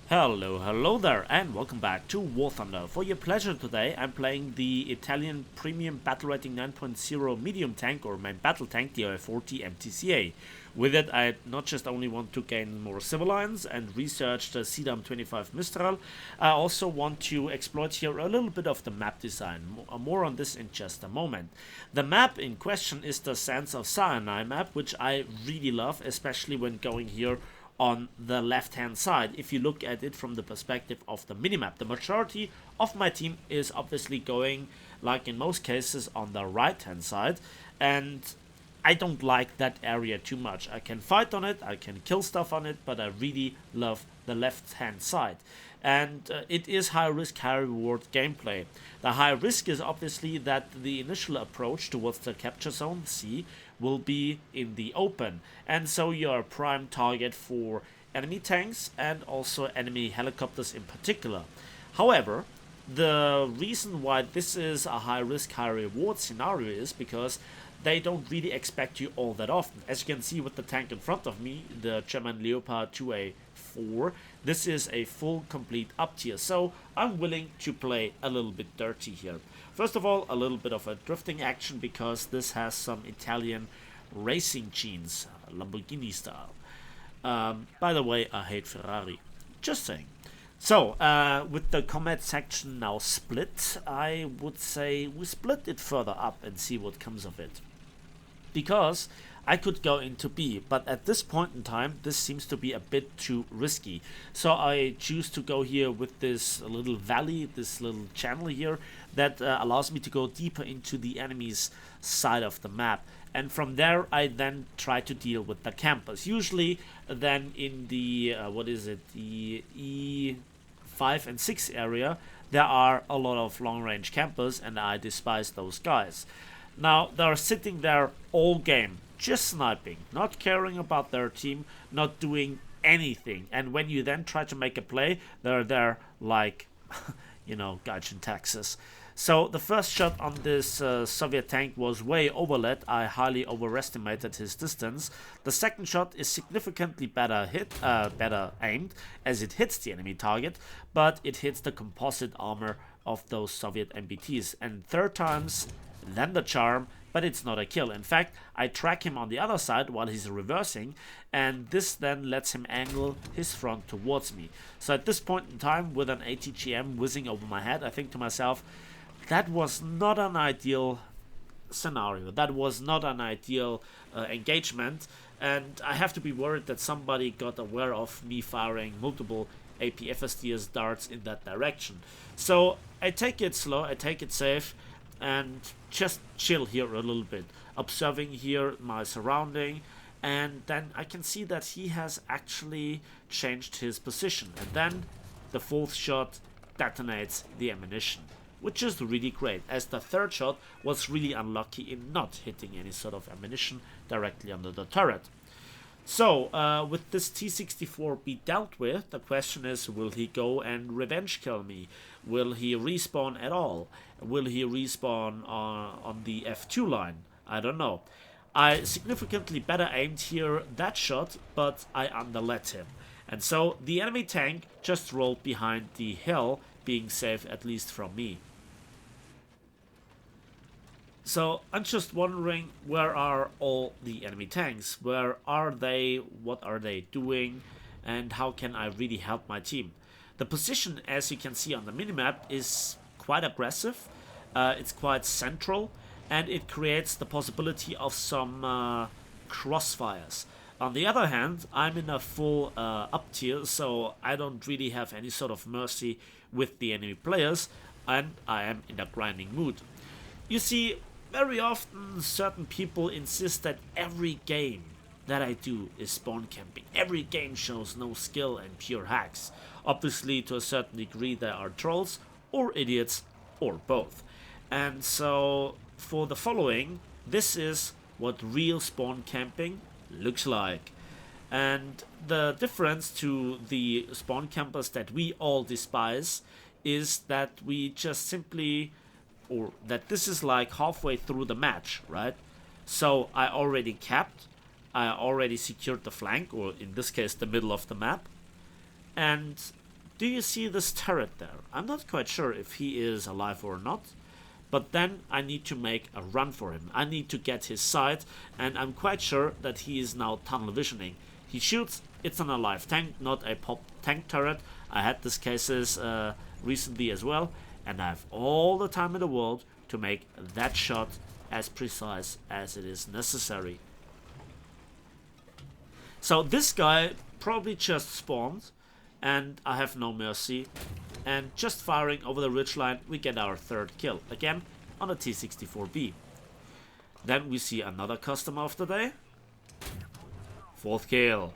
Hello there, and welcome back to War Thunder. For your pleasure today, I'm playing the Italian Premium Battle Rating 9.0 medium tank or main battle tank, the OF-40 MTCA. With it, I not just only want to gain more civilians and research the CDAM-25 Mistral, I also want to exploit here a little bit of the map design. More on this in just a moment. The map in question is the Sands of Sinai map, which I really love, especially when going here on the left hand side. If you look at it from the perspective of the minimap, the majority of my team is obviously going, like in most cases, on the right hand side, and I don't like that area too much. I can fight on it, I can kill stuff on it, but I really love the left hand side. And it is high risk, high reward gameplay. The high risk is obviously that the initial approach towards the capture zone C will be in the open, and so you're a prime target for enemy tanks and also enemy helicopters in particular. However, the reason why this is a high risk, high reward scenario is because they don't really expect you all that often. As you can see with the tank in front of me, the German Leopard 2A4, this is a full complete up tier, so I'm willing to play a little bit dirty here. First of all, a little bit of a drifting action because this has some Italian racing genes, Lamborghini style. By the way, I hate Ferrari. Just saying. So, with the combat section now split, I would say we split it further up and see what comes of it. Because I could go into B, but at this point in time, this seems to be a bit too risky. So I choose to go here with this little valley, this little channel here, that allows me to go deeper into the enemy's side of the map. And from there, I then try to deal with the campers. Usually, then in the, the E5 and 6 area, there are a lot of long-range campers, and I despise those guys. Now, they're sitting there all game, just sniping, not caring about their team, not doing anything. And when you then try to make a play, they're there like, Gaijin Texas. So the first shot on this Soviet tank was way overlet. I highly overestimated his distance. The second shot is significantly better aimed, as it hits the enemy target, but it hits the composite armor of those Soviet MBTs. And third time's then the charm, but it's not a kill. In fact, I track him on the other side while he's reversing, and this then lets him angle his front towards me. So at this point in time, with an ATGM whizzing over my head, I think to myself, that was not an ideal scenario. That was not an ideal engagement, and I have to be worried that somebody got aware of me firing multiple AP-FSDS darts in that direction. So I take it slow, I take it safe, and just chill here a little bit, observing here my surrounding, and then I can see that he has actually changed his position, and then the fourth shot detonates the ammunition, which is really great, as the third shot was really unlucky in not hitting any sort of ammunition directly under the turret. So, with this T-64 be dealt with, the question is, will he go and revenge kill me? Will he respawn at all? Will he respawn on the F2 line? I don't know. I significantly better aimed here that shot, but I underlet him. And so the enemy tank just rolled behind the hill, being safe at least from me. So I'm just wondering, where are all the enemy tanks? Where are they? What are they doing? And how can I really help my team? The position, as you can see on the minimap, is quite aggressive. It's quite central, and it creates the possibility of some crossfires. On the other hand, I'm in a full up tier, so I don't really have any sort of mercy with the enemy players, and I am in a grinding mood. You see, very often certain people insist that every game that I do is spawn camping. Every game shows no skill and pure hacks. Obviously, to a certain degree, there are trolls, or idiots, or both. And so, for the following, this is what real spawn camping looks like. And the difference to the spawn campers that we all despise is that we just simply, or that this is like halfway through the match, right? So I already capped, I already secured the flank, or in this case the middle of the map, and Do you see this turret there? I'm not quite sure if he is alive or not. But then I need to make a run for him. I need to get his sight, and I'm quite sure that he is now tunnel visioning. He shoots, it's an alive tank, not a pop tank turret. I had these cases recently as well, and I have all the time in the world to make that shot as precise as it is necessary. So this guy probably just spawned, and I have no mercy. And just firing over the ridgeline, we get our third kill, again on a T-64B. Then we see another customer of the day. Fourth kill.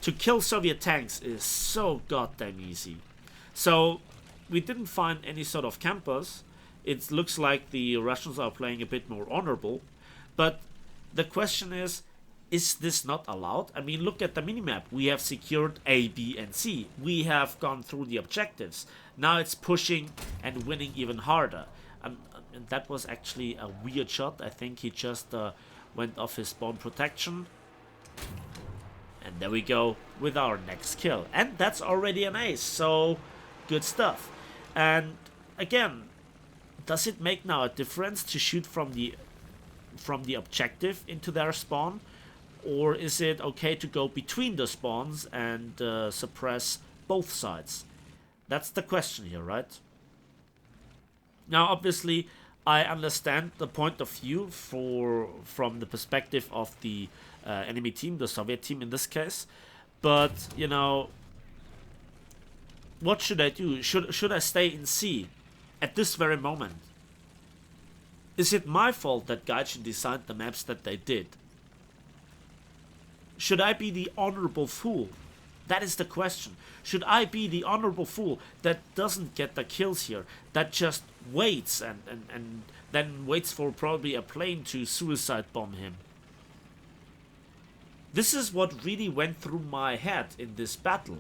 To kill Soviet tanks is so goddamn easy. So we didn't find any sort of campers. It looks like the Russians are playing a bit more honorable. But the question is this not allowed? I mean, look at the minimap. We have secured A, B, and C. We have gone through the objectives. Now it's pushing and winning even harder. And that was actually a weird shot. I think he just went off his spawn protection. And there we go with our next kill. And that's already an ace, so good stuff. And again, does it make now a difference to shoot from the objective into their spawn? Or is it okay to go between the spawns and suppress both sides? That's the question here, right? Now, obviously, I understand the point of view from the perspective of the enemy team, the Soviet team in this case. But, you know, what should I do? Should I stay in C at this very moment? Is it my fault that Gaijin designed the maps that they did? Should I be the honorable fool? That is the question. Should I be the honorable fool that doesn't get the kills here, that just waits and then waits for probably a plane to suicide bomb him? This is what really went through my head in this battle,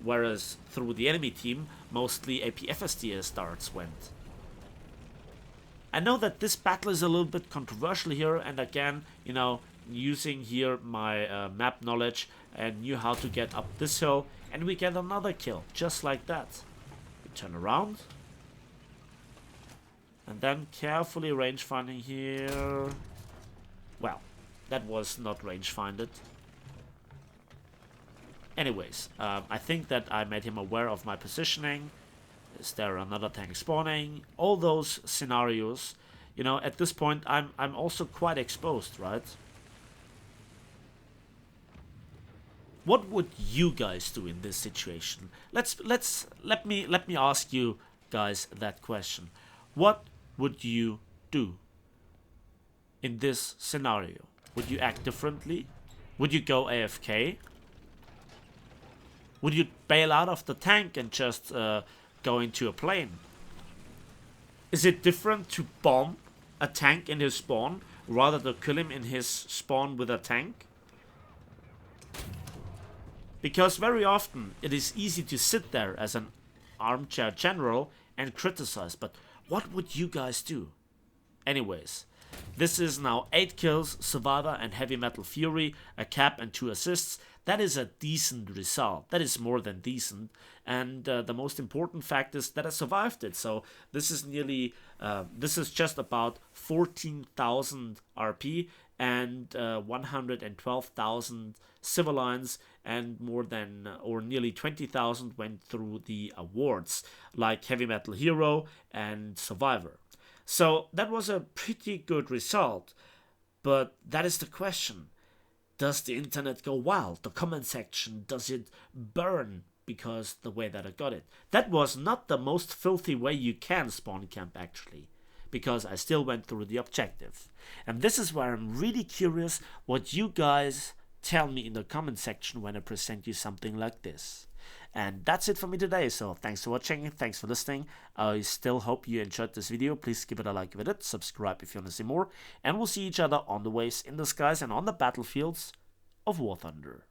whereas through the enemy team, mostly APFSTA darts went. I know that this battle is a little bit controversial here, and again, you know, using here my map knowledge and knew how to get up this hill, and we get another kill just like that. We turn around and then carefully rangefinding here. Well, that was not rangefinded. Anyways, I think that I made him aware of my positioning. Is there another tank spawning? All those scenarios, you know, at this point I'm also quite exposed, right? What would you guys do in this situation? Let me ask you guys that question. What would you do in this scenario? Would you act differently? Would you go AFK? Would you bail out of the tank and just go into a plane? Is it different to bomb a tank in his spawn rather than kill him in his spawn with a tank? Because very often it is easy to sit there as an armchair general and criticize, but what would you guys do? Anyways, this is now 8 kills, Survivor and Heavy Metal Fury, a cap and 2 assists. That is a decent result. That is more than decent. And the most important fact is that I survived it. So this is nearly, this is just about 14,000 RP and 112,000 civilians, and more than or nearly 20,000 went through the awards like Heavy Metal Hero and Survivor. So that was a pretty good result, but that is the question. Does the internet go wild? The comment section, does it burn because the way that I got it? That was not the most filthy way you can spawn camp actually, because I still went through the objective. And this is where I'm really curious what you guys tell me in the comment section when I present you something like this. And that's it for me today, so thanks for watching, thanks for listening. I still hope you enjoyed this video. Please give it a like with it, subscribe if you want to see more, and we'll see each other on the waves, in the skies, and on the battlefields of War Thunder.